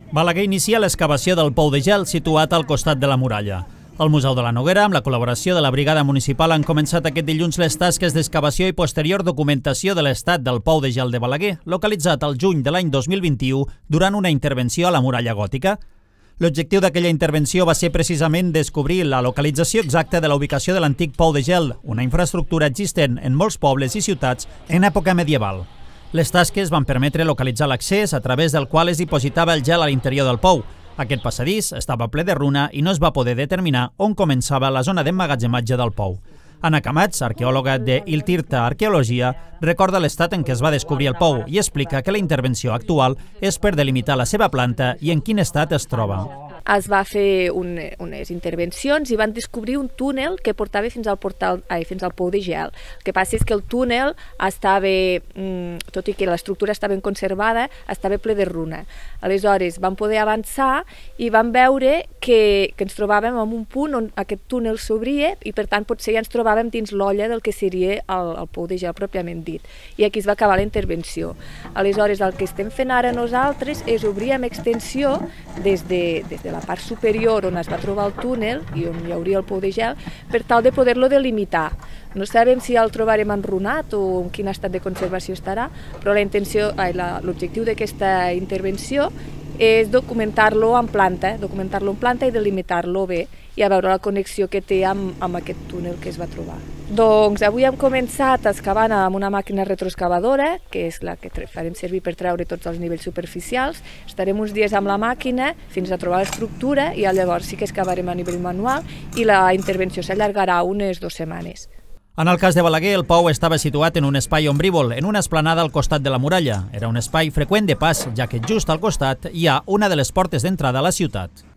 Balaguer inicia l'excavació del pou de gel situat al costat de la muralla. El Museu de la Noguera, amb la col·laboració de la Brigada Municipal, han començat aquest dilluns les tasques d'excavació i posterior documentació de l'estat del pou de gel de Balaguer, localitzat al juny de l'any 2021 durant una intervenció a la muralla gòtica. L'objectiu d'aquella intervenció va ser precisament descobrir la localització exacta de la ubicació de l'antic pou de gel, una infraestructura existent en molts pobles i ciutats en època medieval. Les tasques van permetre localitzar l'accés a través del qual es dipositava el gel a l'interior del pou. Aquest passadís estava ple de runa i no es va poder determinar on començava la zona d'emmagatzematge del pou. Anna Camats, arqueòloga de Iltirta Arqueologia, recorda l'estat en què es va descobrir el pou i explica que la intervenció actual és per delimitar la seva planta i en quin estat es troba. Es va fer unes intervencions i van descobrir un túnel que portava fins al pou de gel. El que passa és que el túnel estava, tot i que l'estructura estava ben conservada, estava ple de runa. Aleshores vam poder avançar i vam veure que ens trobàvem en un punt on aquest túnel s'obria i per tant potser ja ens trobàvem dins l'olla del que seria el pou de gel pròpiament dit. I aquí es va acabar la intervenció. Aleshores el que estem fent ara nosaltres és obrir amb extensió des de la part superior on es va trobar el túnel i on hi hauria el pou de gel, per tal de poder-lo delimitar. No sabem si el trobarem enrunat o en quin estat de conservació estarà, però l'objectiu d'aquesta intervenció és documentar-lo en planta i delimitar-lo bé i a veure la connexió que té amb aquest túnel que es va trobar. Doncs avui hem començat excavant amb una màquina retroexcavadora, que és la que farem servir per treure tots els nivells superficials. Estarem uns dies amb la màquina fins a trobar l'estructura i llavors sí que excavarem a nivell manual i la intervenció s'allargarà unes 2 setmanes. En el cas de Balaguer, el pou estava situat en un espai ombrívol, en una esplanada al costat de la muralla. Era un espai freqüent de pas, ja que just al costat hi ha una de les portes d'entrada a la ciutat.